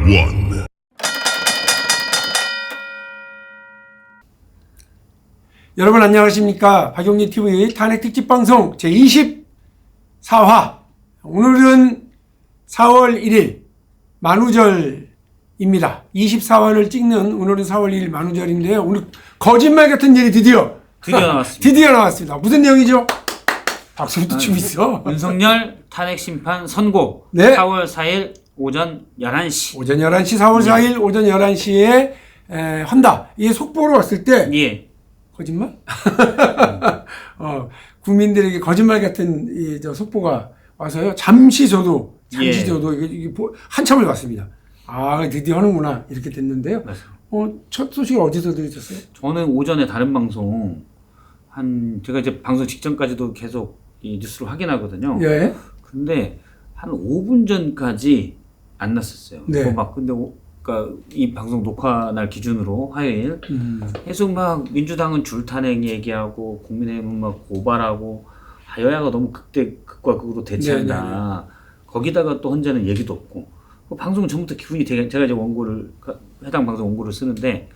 one. 여러분 안녕하십니까. 박용진 TV 탄핵 특집 방송 제24화. 오늘은 4월 1일 만우절입니다. 24화를 찍는 오늘은 4월 1일 만우절인데요. 오늘 거짓말 같은 일이 드디어 나왔습니다. 드디어 나왔습니다. 무슨 내용이죠? 박수부터 좀 있어. 윤석열 탄핵 심판 선고. 네. 4월 4일 오전 11시. 오전 11시, 4월 4일 오전 11시에 한다. 이게 속보로 왔을 때 예. 거짓말? 국민들에게 거짓말 같은 저 속보가 와서요. 잠시 저도 이게 한참을 봤습니다. 아, 드디어 하는구나 이렇게 됐는데요. 첫 소식이 어디서 들으셨어요? 저는 오전에 다른 방송 제가 이제 방송 직전까지도 계속 이 뉴스를 확인하거든요. 예. 근데 한 5분 전까지 안 났었어요. 네. 그러니까 이 방송 녹화 날 기준으로 화요일 계속 막 민주당은 줄탄핵 얘기하고 국민의힘은 막 고발하고 여야가 너무 극과 극으로 대치한다. 네네네. 거기다가 또 혼자는 얘기도 없고 방송 전부터 기분이 되게 제가 이제 해당 방송 원고를 쓰는데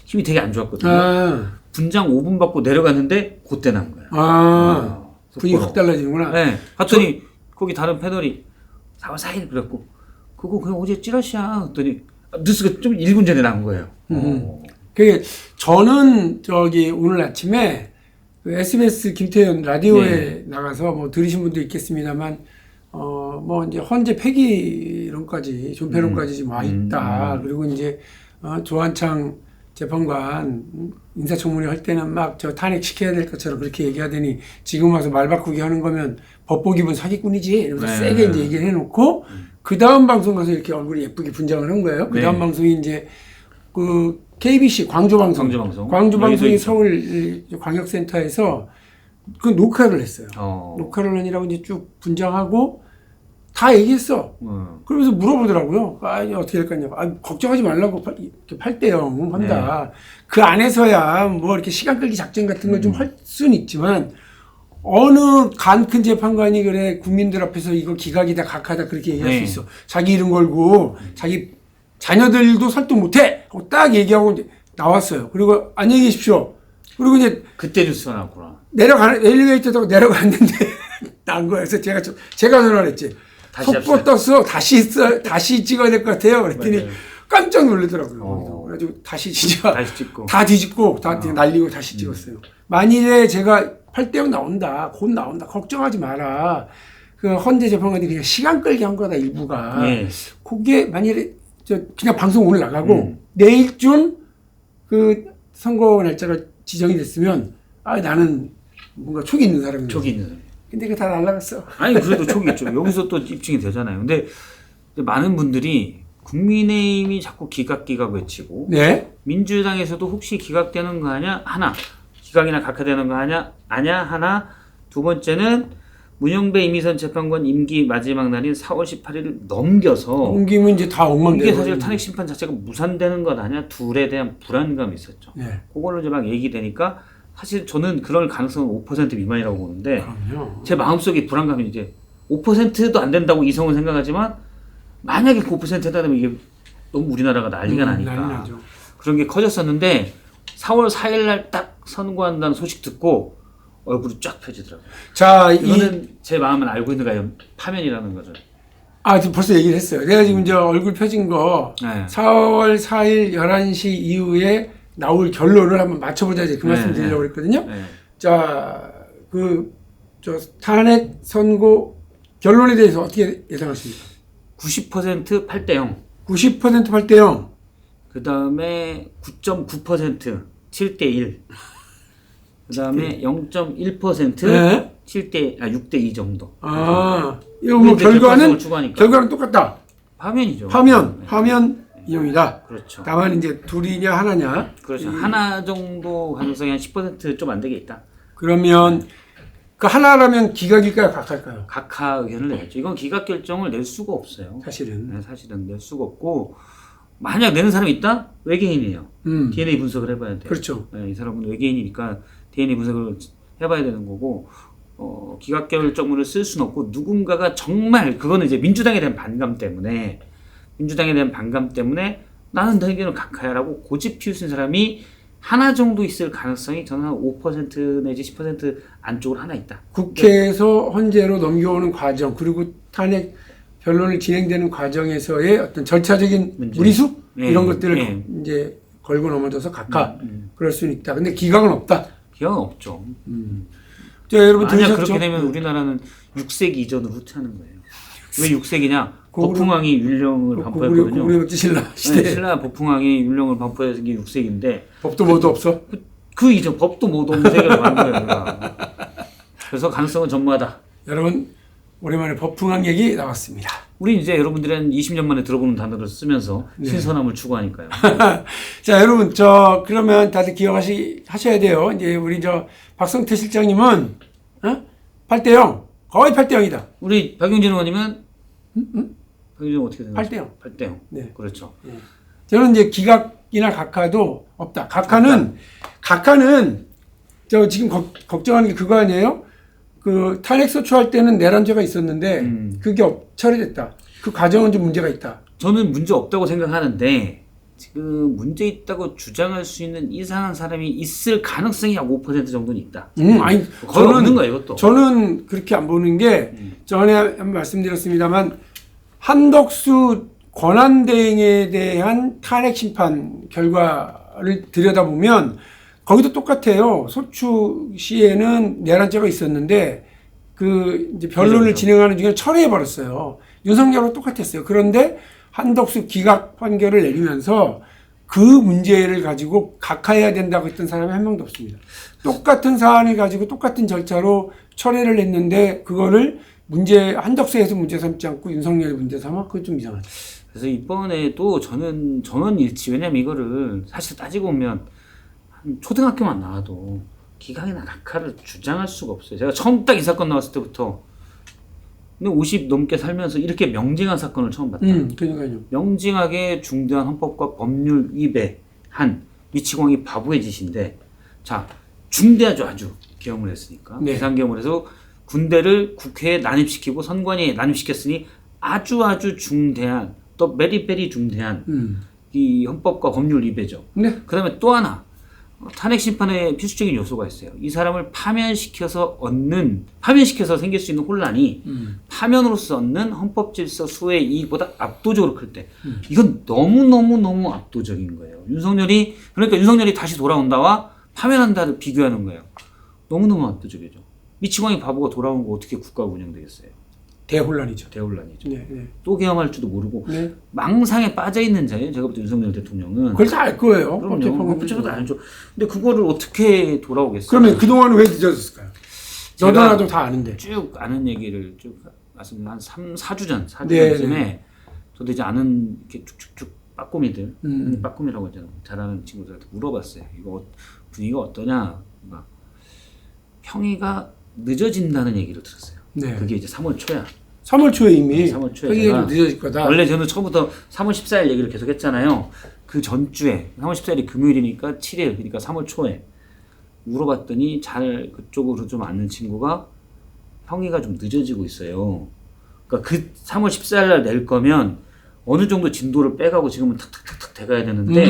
힘이 되게 안 좋았거든요. 분장 5분 받고 내려갔는데 그때 난 거예요. 분위기 확 달라지는구나. 네. 갔더니 거기 다른 패널이 4월 4일 그랬고 그거 그냥 어제 찌라시야 했더니 뉴스가 좀 1분 전에 나온 거예요. 저는 오늘 아침에 SBS 김태현 라디오에 나가서 뭐 들으신 분도 있겠습니다만 뭐 이제 헌재 폐기론까지 존폐론까지 지금 와 있다. 그리고 이제 조한창 재판관 인사청문회 할 때는 막 저 탄핵시켜야 될 것처럼 그렇게 얘기하더니 지금 와서 말 바꾸기 하는 거면 법보기분 사기꾼이지 이러면서 세게 이제 얘기를 해놓고 그 다음 방송 가서 이렇게 얼굴이 예쁘게 분장을 한 거예요. 그 다음 방송이 이제 그 KBC 광주방송이 서울 광역센터에서 그 녹화를 했어요. 녹화를 하느라고 이제 쭉 분장하고 다 얘기했어. 그러면서 물어보더라고요. 이제 어떻게 할 거냐고. 걱정하지 말라고 8대0 한다. 그 안에서야 뭐 이렇게 시간 끌기 작전 같은 걸 좀 할 수는 있지만 어느 간 큰 재판관이 그래 국민들 앞에서 이거 기각이다 각하다 그렇게 얘기할 수 있어. 자기 이름 걸고 자기 자녀들도 설득 못해 하고 딱 얘기하고 이제 나왔어요. 그리고 안녕히 계십시오. 그리고 이제 그때 뉴스가 나왔구나. 엘리베이터 타고 내려갔는데 난 거예요. 그래서 제가 전화를 했지. 속보 떴어. 다시 찍어야 될 것 같아요. 그랬더니 맞아요. 깜짝 놀라더라고요. 그래가지고 다시 진짜 다시 찍고. 다 뒤집고 다 날리고 다시 찍었어요. 만일에 제가 8대0 나온다. 곧 나온다. 걱정하지 마라. 그 헌재 재판관이 그냥 시간 끌기 한 거다 일부가. 그게 만일에 그냥 방송 오늘 나가고 내일쯤 그 선거 날짜가 지정이 됐으면 나는 뭔가 촉이 있는 사람이에요. 촉이 있는 사람. 근데 그거 다 날라갔어. 아니 그래도 촉이 있죠. 여기서 또 입증이 되잖아요. 근데 많은 분들이 국민의힘이 자꾸 기각 외치고 민주당에서도 혹시 기각되는 거 아냐? 하나. 기각이나 각하되는 거 아냐? 하나. 두 번째는 문영배 이미선 재판관 임기 마지막 날인 4월 18일을 넘기면 이제 다 엉망되고 이게 사실 탄핵 심판 자체가 무산되는 것 아니야? 둘에 대한 불안감이 있었죠. 그걸로 이제 막 얘기되니까 사실 저는 그럴 가능성은 5% 미만이라고 보는데 제 마음속에 불안감이 이제 5%도 안 된다고 이성은 생각하지만 만약에 그 5%다 되면 이게 너무 우리나라가 난리가 나니까 그런 게 커졌었는데 4월 4일 날 딱 선고한다는 소식 듣고 얼굴이 쫙 펴지더라고요. 자, 이거는 제 마음은 알고 있는 거예요. 파면이라는 거를. 지금 벌써 얘기를 했어요. 내가 지금 이제 얼굴 펴진 거 4월 4일 11시 이후에 나올 결론을 한번 맞춰보자 그 말씀 드리려고 했거든요. 자, 탄핵 선고 결론에 대해서 어떻게 예상하십니까? 90% 8대0. 90% 8대0. 그 다음에 9.9% 7대1. 그 다음에 0.1% 6대2 정도. 이거 뭐 결과는 똑같다. 파면이죠. 파면 이용이다. 그렇죠. 다만 이제 둘이냐 하나냐. 그렇죠. 하나 정도 가능성이 한 10% 좀 안 되게 있다. 그러면 그 하나라면 기각일까요, 각할까요? 각하 의견을 내야죠. 이건 기각 결정을 낼 수가 없어요. 사실은 낼 수가 없고 만약 내는 사람이 있다? 외계인이에요. DNA 분석을 해봐야 돼요. 그렇죠. 이 사람은 외계인이니까 DNA 분석을 해봐야 되는 거고 기각 결정문을 쓸 수는 없고 누군가가 정말 그거는 이제 민주당에 대한 반감 때문에 민주당에 대한 반감 때문에 나는 너희들은 각하야라고 고집 피우신 사람이 하나 정도 있을 가능성이 저는 한 5% 내지 10% 안쪽으로 하나 있다. 국회에서 헌재로 넘겨오는 과정 그리고 탄핵 변론을 진행되는 과정에서의 어떤 절차적인 문제. 무리수 네. 이런 것들을 네. 이제 걸고 넘어져서 각하 그럴 수는 있다. 근데 기각은 없다. 기각은 없죠. 자, 여러분 만약 들으셨죠? 그렇게 되면 우리나라는 6세기 이전으로 후퇴하는 거예요. 왜 6세기냐? 고구려- 법흥왕이 율령을 반포했거든요. 고구려백제 신라 시대 네, 신라 법흥왕이 율령을 반포해서 게 6세기인데 법도 뭐도 없어. 그 이전 법도 못 없는 세계로 간 거예요. 우리가. 그래서 가능성은 전무하다. 여러분 오랜만에 법흥왕 얘기 나왔습니다. 우리 이제 여러분들이 한 20년 만에 들어보는 단어를 쓰면서 네. 신선함을 추구하니까요. 자, 여러분 그러면 다들 기억하셔야 돼요. 이제 우리 박성태 실장님은 8대 0 거의 8대 0이다. 우리 박용진 의원님은 박용진 어떻게 생각하세요? 8대 0. 8대 0. 네. 그렇죠. 저는 이제 기각이나 각하도 없다. 각하는 저 지금 걱정하는 게 그거 아니에요? 그 탄핵 소추할 때는 내란죄가 있었는데 그게 처리됐다. 그 과정은 좀 문제가 있다. 저는 문제 없다고 생각하는데 지금 문제 있다고 주장할 수 있는 이상한 사람이 있을 가능성이 약 5% 정도는 있다. 아니 거의 없는 거예요, 이것도. 저는 그렇게 안 보는 게 전에 한번 말씀드렸습니다만 한덕수 권한대행에 대한 탄핵 심판 결과를 들여다보면 거기도 똑같아요. 소추 시에는 내란죄가 있었는데 그 이제 변론을 진행하는 중에 철회해 버렸어요. 윤석열하고 똑같았어요. 그런데 한덕수 기각 판결을 내리면서 그 문제를 가지고 각하해야 된다고 했던 사람이 한 명도 없습니다. 똑같은 사안을 가지고 똑같은 절차로 철회를 했는데 그거를 한덕수에서 문제 삼지 않고 윤석열이 문제 삼아? 그거 좀 이상하죠. 그래서 이번에도 전원 일치. 왜냐면 이거를 사실 따지고 보면 한 초등학교만 나와도 기각이나 각하를 주장할 수가 없어요. 제가 처음 딱 이 사건 나왔을 때부터 근데 50 넘게 살면서 이렇게 명징한 사건을 처음 봤다. 그러니까요. 명징하게 중대한 헌법과 법률 위배한 미치광이 바보의 짓인데, 자, 중대하죠. 아주 계엄을 했으니까. 네. 비상계엄을 해서 군대를 국회에 난입시키고 선관위에 난입시켰으니 아주 중대한, 또 베리베리 중대한 이 헌법과 법률 위배죠. 네. 그 다음에 또 하나, 탄핵 심판에 필수적인 요소가 있어요. 이 사람을 파면시켜서 생길 수 있는 혼란이 파면으로서 얻는 헌법 질서 수호의 이익보다 압도적으로 클 때, 이건 너무 압도적인 거예요. 윤석열이 다시 돌아온다와 파면한다를 비교하는 거예요. 너무너무 압도적이죠. 미치광이 바보가 돌아온 거 어떻게 국가가 운영되겠어요? 대혼란이죠. 대혼란이죠. 네, 네. 또 계엄할 줄도 모르고 네. 망상에 빠져있는 자예요. 제가 볼 때 윤석열 대통령은. 그걸 다 알 거예요. 그럼요. 법제법도 알죠. 근데 그거를 어떻게 돌아오겠어요? 그러면 그동안은 왜 늦어졌을까요? 너도 나도 다 아는데. 쭉 아는 얘기를 쭉 말씀 한 4주 전쯤에 네. 저도 이제 아는 이렇게 쭉쭉쭉 빠꼬미들, 빠꼬미라고 하잖아요. 잘하는 친구들한테 물어봤어요. 이거 분위기가 어떠냐? 막 평의가 늦어진다는 얘기를 들었어요. 네. 그게 이제 3월 초야. 3월 초에 이미 3월 초에 회의가 늦어질 거다. 원래 저는 처음부터 3월 14일 얘기를 계속 했잖아요. 그 전주에 3월 14일이 금요일이니까 7일 그러니까 3월 초에 물어봤더니 잘 그쪽으로 좀 아는 친구가 평의가 좀 늦어지고 있어요. 그러니까 그 3월 14일 날 낼 거면 어느 정도 진도를 빼가고 지금은 탁탁탁탁 돼가야 되는데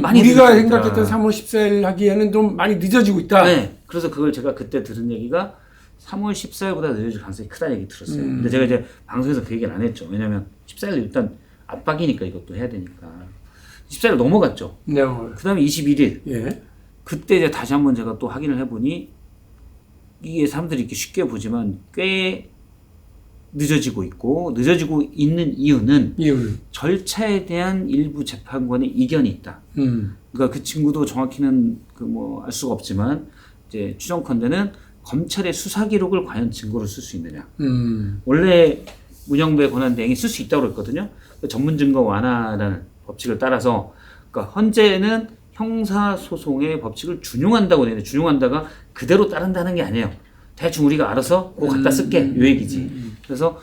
많이 우리가 늦어졌다. 생각했던 3월 14일 하기에는 좀 많이 늦어지고 있다. 네. 그래서 그걸 제가 그때 들은 얘기가 3월 14일보다 늦어질 가능성이 크다는 얘기 들었어요. 근데 제가 이제 방송에서 그 얘기를 안 했죠. 왜냐면 14일 일단 압박이니까 이것도 해야 되니까. 14일 넘어갔죠. 네. 그 다음에 21일. 예. 그때 이제 다시 한번 제가 또 확인을 해보니 이게 사람들이 이렇게 쉽게 보지만 꽤 늦어지고 있는 이유는 절차에 대한 일부 재판관의 이견이 있다. 그러니까 그 친구도 정확히는 알 수가 없지만 이제 추정컨대는 검찰의 수사 기록을 과연 증거로 쓸 수 있느냐. 원래 문영배 권한대행이 쓸 수 있다고 그랬거든요. 전문 증거 완화라는 법칙을 따라서 그러니까 헌재는 형사소송의 법칙을 준용한다고 되는데 준용한다가 그대로 따른다는 게 아니에요. 대충 우리가 알아서 그거 갖다 쓸게 요 얘기지. 그래서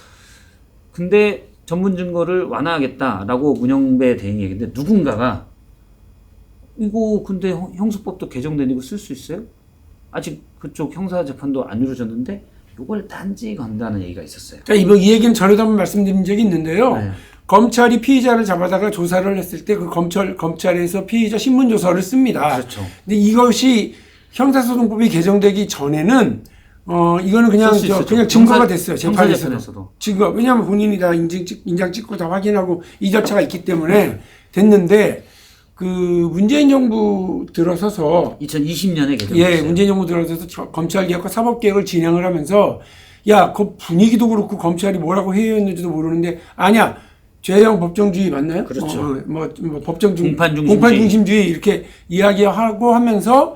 근데 전문 증거를 완화하겠다라고 문영배 대행이 얘기했는데 누군가가 이거 근데 형사법도 개정된 이거 쓸 수 있어요? 아직 그쪽 형사 재판도 안 이루어졌는데 이걸 단지 건다는 얘기가 있었어요. 그러니까 이 얘기는 전에도 한번 말씀드린 적이 있는데요. 네. 검찰이 피의자를 잡아다가 조사를 했을 때 그 검찰에서 피의자 신문조서를 씁니다. 그렇죠. 근데 이것이 형사소송법이 개정되기 전에는 이거는 그냥 그냥 증거가 됐어요. 재판에서도. 증거. 왜냐하면 본인이 다 인장 찍고 다 확인하고 이 절차가 있기 때문에 됐는데 그 문재인 정부 들어서서 2020년에 개정됐어요. 예, 문재인 정부 들어서서 검찰개혁과 사법개혁을 진행을 하면서 야, 그 분위기도 그렇고 검찰이 뭐라고 회의했는지도 모르는데 아니야. 죄형 법정주의 맞나요? 그렇죠. 법정주의, 공판중심주의. 공판중심주의 이렇게 이야기하고 하면서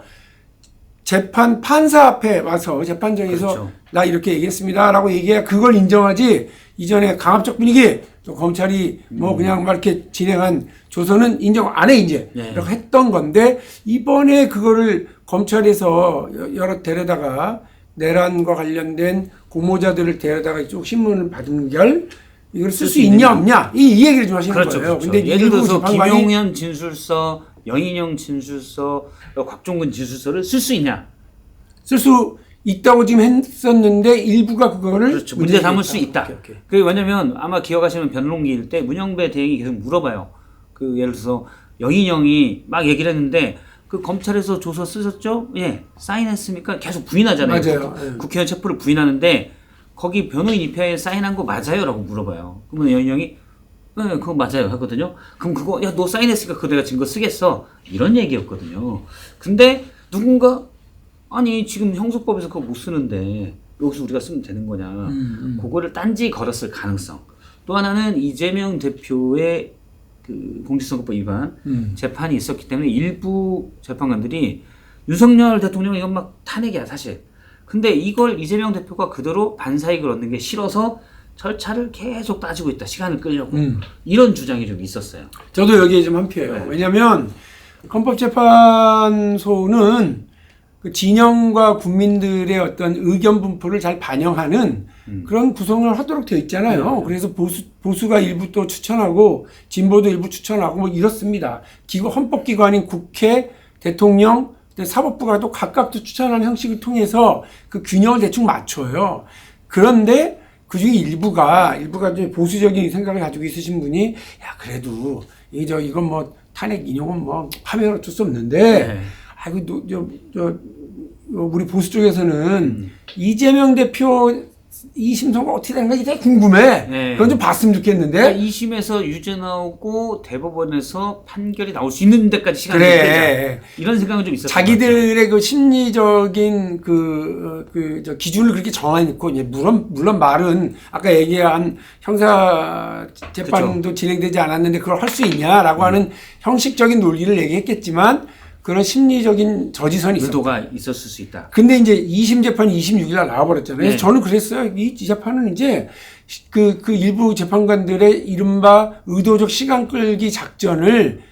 재판 판사 앞에 와서 재판정에서 그렇죠. 나 이렇게 얘기했습니다라고 얘기해야 그걸 인정하지. 이전에 강압적 분위기 또 검찰이 뭐 그냥 막 이렇게 진행한 조서는 인정 안 해 이제 네. 이렇게 했던 건데 이번에 그거를 검찰에서 여러 데려다가 내란과 관련된 공모자들을 데려다가 이쪽 신문을 받은 결 이걸 쓸 수 있냐 없냐 이 얘기를 좀 하시는 그렇죠, 거예요. 그렇죠. 근데 예를 들어서 재판관이 김용현 진술서, 영인영 진술서, 곽종근 진술서를 쓸 수 있냐? 쓸 수 있다고 지금 했었는데 일부가 그거를 그렇죠. 문제 삼을 수 있다. 오케이. 그 왜냐면 아마 기억하시면 변론기일 때 문영배 대행이 계속 물어봐요. 그 예를 들어서 영인영이 막 얘기를 했는데 그 검찰에서 조서 쓰셨죠? 예. 사인했습니까? 계속 부인하잖아요. 맞아요. 국회의원 체포를 부인하는데 거기 변호인 입회에 사인한 거 맞아요? 라고 물어봐요. 그러면 영인영이 네, 그거 맞아요 하거든요. 그럼 그거 야 너 사인했으니까 그거 내가 증거 쓰겠어 이런 얘기였거든요. 근데 누군가 아니 지금 형소법에서 그거 못 쓰는데 여기서 우리가 쓰면 되는 거냐. 그거를 딴지 걸었을 가능성. 또 하나는 이재명 대표의 그 공직선거법 위반 재판이 있었기 때문에 일부 재판관들이 윤석열 대통령 이건 막 탄핵이야 사실. 근데 이걸 이재명 대표가 그대로 반사이익을 얻는 게 싫어서 절차를 계속 따지고 있다. 시간을 끌려고. 이런 주장이 좀 있었어요. 저도 여기에 좀 한표예요. 네. 왜냐하면 헌법재판소는 그 진영과 국민들의 어떤 의견 분포를 잘 반영하는 그런 구성을 하도록 되어 있잖아요. 네. 그래서 보수가 일부 또 추천하고 진보도 일부 추천하고 뭐 이렇습니다. 헌법기관인 국회, 대통령, 사법부가 또 각각 또 추천하는 형식을 통해서 그 균형을 대충 맞춰요. 그런데 그 중에 일부가 좀 보수적인 생각을 가지고 있으신 분이 야 그래도 이건 뭐 탄핵 인용은 뭐 하면 어쩔 수 없는데 네. 아이고 우리 보수 쪽에서는 이재명 대표 2심 선고 어떻게 되는 건지 되게 궁금해. 네. 그건 좀 봤으면 좋겠는데. 그러니까 2심에서 유죄 나오고 대법원에서 판결이 나올 수 있는 데까지 시간이 그래. 걸리자. 이런 생각은 좀 있었어요. 자기들의 그 심리적인 저 기준을 그렇게 정해놓고 이제 물론 말은 아까 얘기한 형사 재판도 그렇죠. 진행되지 않았는데 그걸 할 수 있냐라고 하는 형식적인 논리를 얘기했겠지만 그런 심리적인 저지선이 있었다. 의도가 있었을 수 있다. 근데 이제 2심 재판이 26일 날 나와버렸잖아요. 그래서 네. 저는 그랬어요. 이 재판은 이제 그 일부 재판관들의 이른바 의도적 시간 끌기 작전을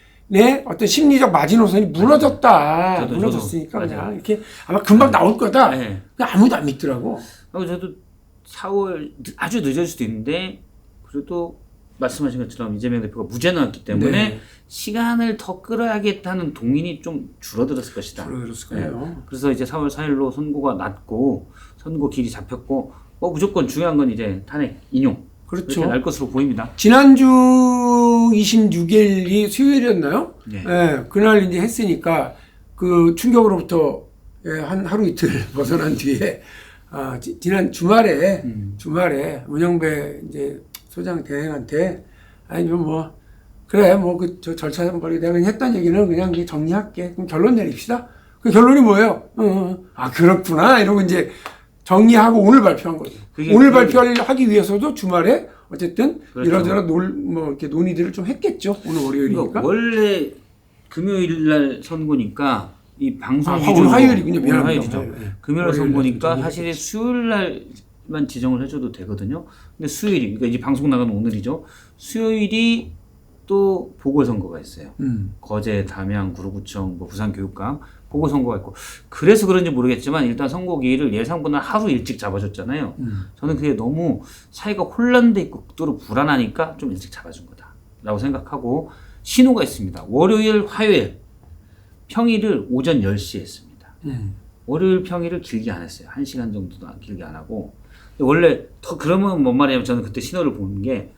어떤 심리적 마지노선이 무너졌다. 저도 무너졌으니까 맞아요. 그냥 이렇게 아마 금방 나올 거다. 네. 그냥 아무도 안 믿더라고. 저도 4월 아주 늦을 수도 있는데 그래도 말씀하신 것처럼 이재명 대표가 무죄 나왔기 때문에 네. 시간을 더 끌어야겠다는 동인이 좀 줄어들었을 것이다. 줄어들었을 거예요. 그래서 이제 4월 4일로 선고가 났고 선고 길이 잡혔고 뭐 무조건 중요한 건 이제 탄핵 인용. 그렇죠. 날 것으로 보입니다. 지난주 26일이 수요일이었나요? 네. 예, 그날 이제 했으니까 그 충격으로부터 한 하루 이틀 벗어난 뒤에 지난 주말에 문영배 이제 소장 대행한테 아니 뭐 그래 뭐 저 절차 벌이 내가 그냥 했던 얘기는 그냥 정리할게. 그럼 결론 내립시다. 그 결론이 뭐예요? 아 그렇구나 이러고 이제 정리하고 오늘 발표한 거죠. 오늘 발표를 하기 위해서도 주말에 어쨌든 그렇죠. 이러저러 이렇게 논의들을 좀 했겠죠. 오늘 월요일이니까. 그러니까 원래 금요일 날 선고니까 이 방송 오늘 화요일이군요. 오늘 미안합니다. 화요일이죠. 네. 금요일 선고니까 사실 수요일 날만 지정을 해줘도 되거든요. 근데 수요일이 그러니까 이제 방송 나가는 오늘이죠. 수요일이 또 보궐선거가 있어요. 거제, 담양, 구로구청, 뭐 부산교육감 보궐선거가 있고 그래서 그런지 모르겠지만 일단 선고 기일을 예상보다 하루 일찍 잡아줬잖아요. 저는 그게 너무 사회가 혼란돼 있고 극도로 불안하니까 좀 일찍 잡아준 거다라고 생각하고 신호가 있습니다. 월요일, 화요일 평일을 오전 10시에 했습니다. 월요일 평일을 길게 안 했어요. 1시간 정도도 길게 안 하고 원래 더 그러면 뭔 말이냐면 저는 그때 신호를 보는 게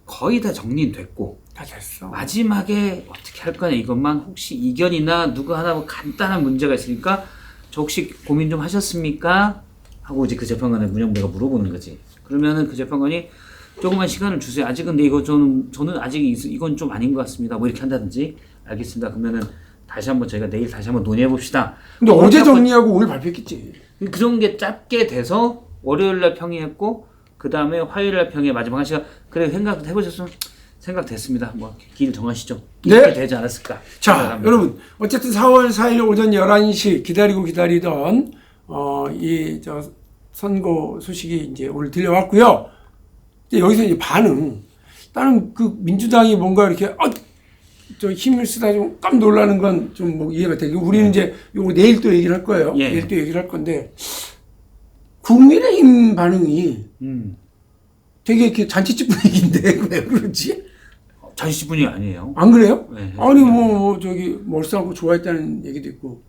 거의 다 정리됐고 다 됐어. 마지막에 어떻게 할 거냐 이것만 혹시 이견이나 누구 하나 뭐 간단한 문제가 있으니까 저 혹시 고민 좀 하셨습니까? 하고 이제 그 재판관에 문영배가 물어보는 거지. 그러면은 그 재판관이 조금만 시간을 주세요. 아직 근데 이거 저는 아직 이건 좀 아닌 것 같습니다. 뭐 이렇게 한다든지 알겠습니다. 그러면은 다시 한번 저희가 내일 다시 한번 논의해 봅시다. 근데 어제 정리하고 오늘 발표했겠지. 그런 게 짧게 돼서 월요일 날 평의했고 그 다음에 화요일 날 평의 마지막 한 시간 그래 생각해보셨으면 생각됐습니다. 뭐 길 정하시죠. 이렇게 네. 되지 않았을까. 자, 생각합니다. 여러분 어쨌든 4월 4일 오전 11시 기다리던 이 선고 소식이 이제 오늘 들려왔고요. 이제 여기서 이제 나는 그 민주당이 뭔가 이렇게 저 힘을 쓰다 좀 깜 놀라는 건 좀 뭐 이해가 되고 우리는 이제 요거 내일 또 얘기를 할 거예요. 예. 내일 또 얘기를 할 건데 국민의힘 반응이 되게 이렇게 잔치집 분위기인데 왜 그러지? 잔치 분이 아니에요. 안 그래요? 네, 아니 뭐 저기 멀싸하고 좋아했다는 얘기도 있고.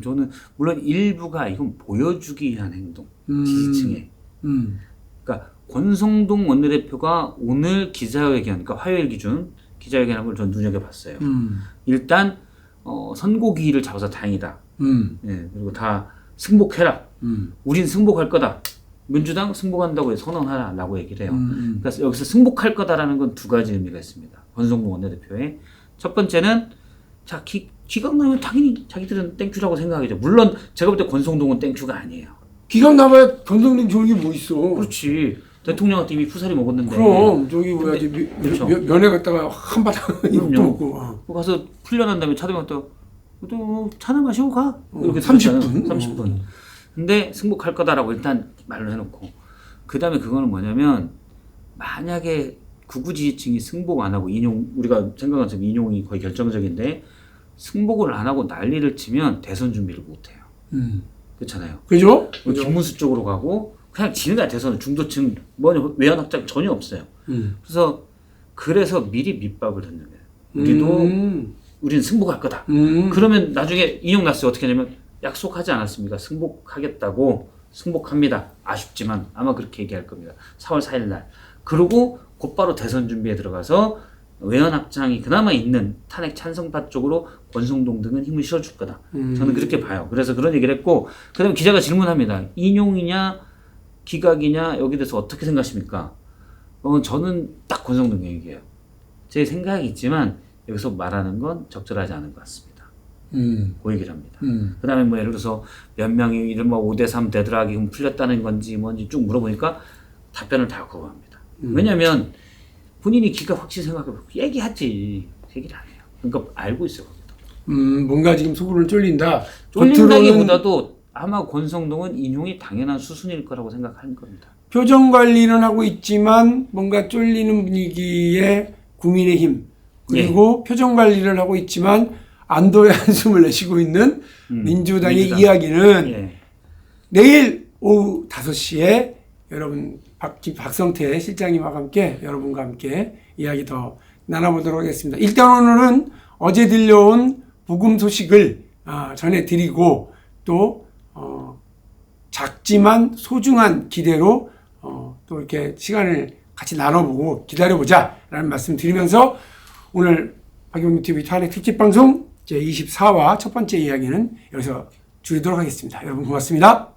저는 물론 일부가 이건 보여주기 위한 행동 지지층에. 그러니까 권성동 원내대표가 오늘 기자회견, 그러니까 화요일 기준 기자회견한 걸 전 눈여겨봤어요. 일단 선고기일을 잡아서 다행이다. 예, 그리고 다 승복해라. 우린 승복할 거다. 민주당 승복한다고 선언하라라고 얘기를 해요. 그래서 여기서 승복할 거다라는 건 두 가지 의미가 있습니다. 권성동 원내대표의 첫 번째는 자 기각 나면 당연히 자기들은 땡큐라고 생각하겠죠. 물론 제가 볼 때 권성동은 땡큐가 아니에요. 기각 나봐야 권성동 좋은 게 뭐 있어. 그렇지. 대통령한테 이미 푸살이 먹었는데. 그럼 저기 뭐야 그렇죠. 면회 갔다가 한바탕 욕도 먹고. 가서 풀려난 다음에 차대 갔다가 또 차나 마시고 가. 이렇게 30분. 30분. 근데 승복할 거다라고 일단 말을 해놓고 그 다음에 그거는 뭐냐면 만약에 극우 지지층이 승복 안 하고 우리가 생각한 것처럼 인용이 거의 결정적인데 승복을 안 하고 난리를 치면 대선 준비를 못 해요. 그렇잖아요. 그죠? 김문수 쪽으로 가고 그냥 지는 거야. 대선은 중도층 외연 확장 전혀 없어요. 그래서 미리 밑밥을 듣는 거예요. 우리는 승복할 거다. 그러면 나중에 인용 났어요. 어떻게 하냐면 약속하지 않았습니까? 승복하겠다고. 승복합니다. 아쉽지만 아마 그렇게 얘기할 겁니다. 4월 4일 날. 그리고 곧바로 대선 준비에 들어가서 외연 확장이 그나마 있는 탄핵 찬성파 쪽으로 권성동 등은 힘을 실어줄 거다. 저는 그렇게 봐요. 그래서 그런 얘기를 했고 그 다음에 기자가 질문합니다. 인용이냐 기각이냐 여기 대해서 어떻게 생각하십니까? 저는 딱 권성동 얘기예요. 제 생각이 있지만 여기서 말하는 건 적절하지 않은 것 같습니다. 그 얘기를 합니다. 그 다음에 뭐 예를 들어서 몇 명이 이른바 5대3 되드락이 풀렸다는 건지 뭔지 쭉 물어보니까 답변을 다 거부합니다. 왜냐면 본인이 기각 확실히 생각해보고 얘기하지. 얘기를 안 해요. 그러니까 알고 있어요. 뭔가 지금 속으로는 쫄린다. 쫄린다기보다도 아마 권성동은 인용이 당연한 수순일 거라고 생각하는 겁니다. 표정 관리는 하고 있지만 뭔가 쫄리는 분위기에 국민의힘 그리고 표정 관리를 하고 있지만 안도의 한숨을 내쉬고 있는 민주당의 이야기는 내일 오후 5시에 여러분 박성태 실장님과 함께 여러분과 함께 이야기 더 나눠보도록 하겠습니다. 일단 오늘은 어제 들려온 부금 소식을 전해드리고 또 작지만 소중한 기대로 또 이렇게 시간을 같이 나눠보고 기다려보자 라는 말씀 드리면서 오늘 박용민 TV 탄핵 특집 방송 제24화 첫 번째 이야기는 여기서 줄이도록 하겠습니다. 여러분 고맙습니다.